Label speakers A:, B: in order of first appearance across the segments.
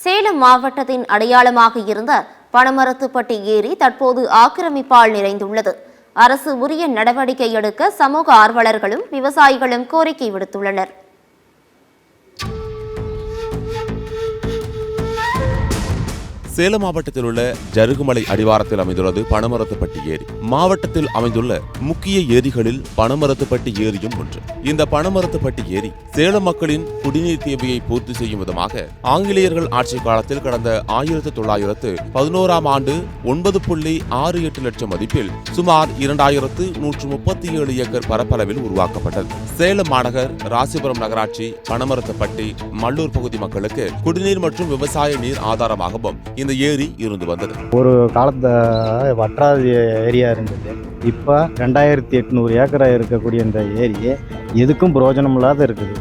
A: சேலம் மாவட்டத்தின் அடையாளமாக இருந்த பனமரத்துப்பட்டி ஏரி தற்போது ஆக்கிரமிப்பால் நிறைந்துள்ளது. அரசு உரிய நடவடிக்கை எடுக்க சமூக ஆர்வலர்களும் விவசாயிகளும் கோரிக்கை விடுத்துள்ளனர்.
B: சேலம் மாவட்டத்தில் உள்ள ஜருகுமலை அடிவாரத்தில் அமைந்துள்ளது பனமரத்துப்பட்டி ஏரி. மாவட்டத்தில் அமைந்துள்ள முக்கிய ஏரிகளில் பனமரத்துப்பட்டி ஏரியும் ஒன்று. இந்த பனமரத்துப்பட்டி ஏரி சேலம் மக்களின் குடிநீர் தேவையை பூர்த்தி செய்யும் விதமாக ஆங்கிலேயர்கள் ஆட்சி காலத்தில் கடந்த 1911ஆம் ஆண்டு 9.68 லட்சம் மதிப்பில் சுமார் 2137 ஏக்கர் பரப்பளவில் உருவாக்கப்பட்டது. சேலம் மாநகர், ராசிபுரம் நகராட்சி, பனமரத்துப்பட்டி, மல்லூர் பகுதி மக்களுக்கு குடிநீர் மற்றும் விவசாய நீர் ஆதாரமாகவும் இந்த ஏரி இருந்து வந்தது.
C: ஒரு காலத்துல வற்றாத ஏரியா இருந்தது. இப்ப 2800 ஏக்கரா இருக்கக்கூடிய இந்த ஏரி எதுக்கும் பிரயோஜனம் இல்லாத இருக்குது.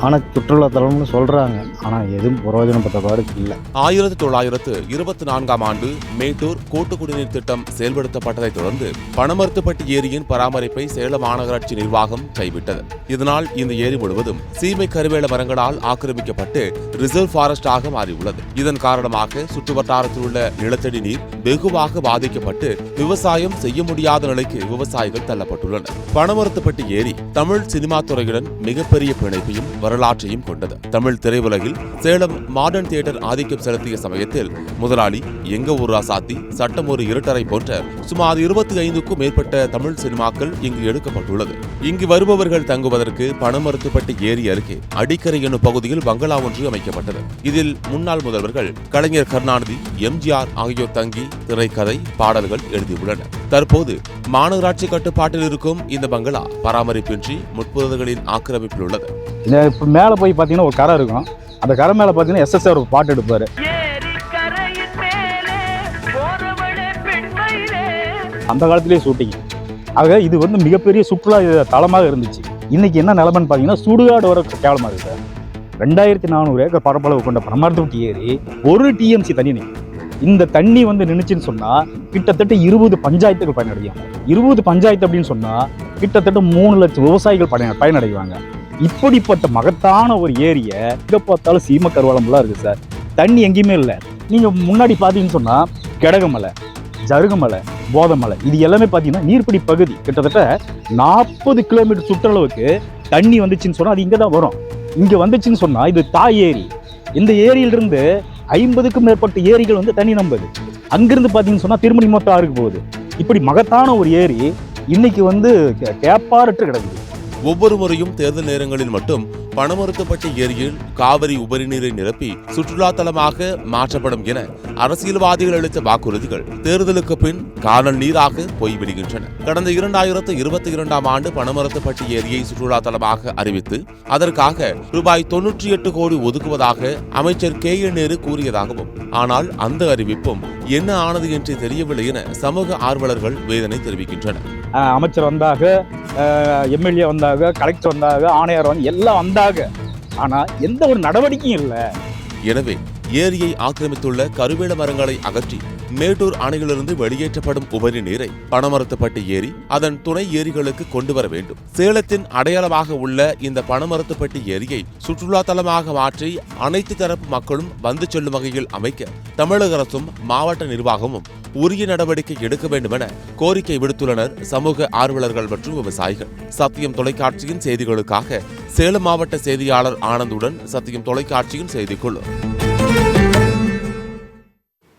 C: ஆனா சுற்றுலாத்தலம்னு சொல்றாங்க, ஆனா எதுவும் பிரயோஜனப்பட்ட பாடு இல்லை.
B: 1924ஆம் ஆண்டு மேட்டூர் கூட்டு குடிநீர் திட்டம் செயல்படுத்தப்பட்டதை தொடர்ந்து பனமரத்துப்பட்டி ஏரியின் பராமரிப்பை சேலம் மாநகராட்சி நிர்வாகம் கைவிட்டது. இதனால் இந்த ஏரி முழுவதும் சீமை கருவேல மரங்களால் ஆக்கிரமிக்கப்பட்டு ரிசர்வ் ஃபாரஸ்டாக மாறியுள்ளது. இதன் காரணமாக சுற்றுவட்டாரத்தில் உள்ள நிலத்தடி நீர் வெகுவாக பாதிக்கப்பட்டு விவசாயம் செய்ய முடியாத நிலைக்கு விவசாயிகள் தள்ளப்பட்டுள்ளனர். பனமரத்துப்பட்டி ஏரி தமிழ் சினிமா துறையுடன் மிகப்பெரிய பிணைப்பையும் வரலாற்றையும் கொண்டது. தமிழ் திரையுலகில் சேலம் மாடர்ன் தியேட்டர் ஆதிக்கம் செலுத்திய சமயத்தில் முதலாளி, எங்க ஊர் ராசாத்தி, சட்டம் ஒரு இருட்டரை போன்ற சுமார் 25க்கும் மேற்பட்ட தமிழ் சினிமாக்கள் இங்கு எடுக்கப்பட்டுள்ளது. இங்கு வருபவர்கள் தங்குவதற்கு பனமரத்துப்பட்டி ஏரி அருகே அடிக்கரை எனும் பகுதியில் பங்களா ஒன்று அமைக்கப்பட்டது. இதில் முன்னாள் முதல்வர்கள் கலைஞர் கருணாநிதி, எம்ஜிஆர் ஆகியோர் தங்கி திரைக்கதை, பாடல்கள் எழுதியுள்ளனர். தற்போது மாநகராட்சி கட்டுப்பாட்டில் இருக்கும் இந்த பங்களா பராமரிப்பின்றி முற்புறங்களின் ஆக்கிரமிப்பில் உள்ளது.
C: இப்போ மேலே போய் பார்த்தீங்கன்னா ஒரு கரை இருக்கும். அந்த கரை மேலே பார்த்தீங்கன்னா எஸ்எஸ்ஆர் ஒரு பாட்டு எடுப்பாரு. அந்த காலத்திலேயே ஷூட்டிங். ஆக இது வந்து மிகப்பெரிய சுற்றுலா தலமாக இருந்துச்சு. இன்னைக்கு என்ன நிலைமைன்னு பார்த்தீங்கன்னா சுடுகாடு வர கேவலமாக இருக்குது சார். 2400 ஏக்கர் பரப்பளவு கொண்ட பனமரத்துப்பட்டி ஏரி 1 டிஎம்சி தண்ணி நிற்கும். இந்த தண்ணி வந்து நின்றுச்சுன்னு சொன்னால் கிட்டத்தட்ட 20 பஞ்சாயத்துகள் பயனடையும். 20 பஞ்சாயத்து அப்படின்னு சொன்னால் கிட்டத்தட்ட 3 லட்சம் விவசாயிகள் பயனடைவாங்க. இப்படிப்பட்ட மகத்தான ஒரு ஏரியை எங்கே பார்த்தாலும் சீம கருவாலம்லாம் இருக்குது சார். தண்ணி எங்கேயுமே இல்லை. நீங்கள் முன்னாடி பார்த்தீங்கன்னு சொன்னால் கெடகமலை, ஜருகுமலை, போதமலை இது எல்லாமே பார்த்தீங்கன்னா நீர்பிடி பகுதி. கிட்டத்தட்ட 40 கிலோமீட்டர் சுற்றளவுக்கு தண்ணி வந்துச்சுன்னு சொன்னால் அது இங்கே தான் வரும். இங்கே வந்துச்சுன்னு சொன்னால் இது தாய் ஏரி. இந்த ஏரியிலிருந்து 50க்கும் மேற்பட்ட ஏரிகள் வந்து தண்ணி நம்புது. அங்கிருந்து பார்த்தீங்கன்னு சொன்னால் திருமணி மொத்தம் ஆறுக்கு போகுது. இப்படி மகத்தான ஒரு ஏரி இன்னைக்கு வந்து கேப்பாரற்று கிடக்குது.
B: ஒவ்வொரு முறையும் தேர்தல் நேரங்களில் மட்டும் பனமரத்துப்பட்டி ஏரியில் காவிரி உபரிநீரை நிரப்பி சுற்றுலா தலமாக மாற்றப்படும் என அரசியல்வாதிகள் அளித்த வாக்குறுதிகள் தேர்தலுக்கு பின் காணல் நீராக போய்விடுகின்றன. கடந்த 2022ஆம் ஆண்டு பனமரத்துப்பட்டி ஏரியை சுற்றுலா தலமாக அறிவித்து அதற்காக ரூபாய் 98 கோடி ஒதுக்குவதாக அமைச்சர் KN நேரு கூறியதாகவும், ஆனால் அந்த அறிவிப்பும் என்ன ஆனது என்று தெரியவில்லை என சமூக ஆர்வலர்கள் வேதனை தெரிவிக்கின்றனர்.
C: அமைச்சர் வந்தாக, எம்எல்ஏ வந்தாக, கலெக்டர் வந்தாக, ஆணையர் வந்து எல்லாம் வந்தாக, ஆனா எந்த ஒரு நடவடிக்கையும் இல்லை.
B: எனவே ஏரியை ஆக்கிரமித்துள்ள கருவேல மரங்களை அகற்றி மேட்டூர் அணையிலிருந்து வெளியேற்றப்படும் உபரி நீரை பனமரத்துப்பட்டி ஏரி அதன் துணை ஏரிகளுக்கு கொண்டு வர வேண்டும். சேலத்தின் அடையாளமாக உள்ள இந்த பனமரத்துப்பட்டி ஏரியை சுற்றுலா தலமாக மாற்றி அனைத்து தரப்பு மக்களும் வந்து செல்லும் வகையில் அமைக்க தமிழக அரசும் மாவட்ட நிர்வாகமும் உரிய நடவடிக்கை எடுக்க வேண்டும் என கோரிக்கை விடுத்துள்ளனர் சமூக ஆர்வலர்கள் மற்றும் விவசாயிகள். சத்தியம் தொலைக்காட்சியின் செய்திகளுக்காக சேலம் மாவட்ட செய்தியாளர் ஆனந்துடன் சத்தியம் தொலைக்காட்சியின் செய்திக்குழு.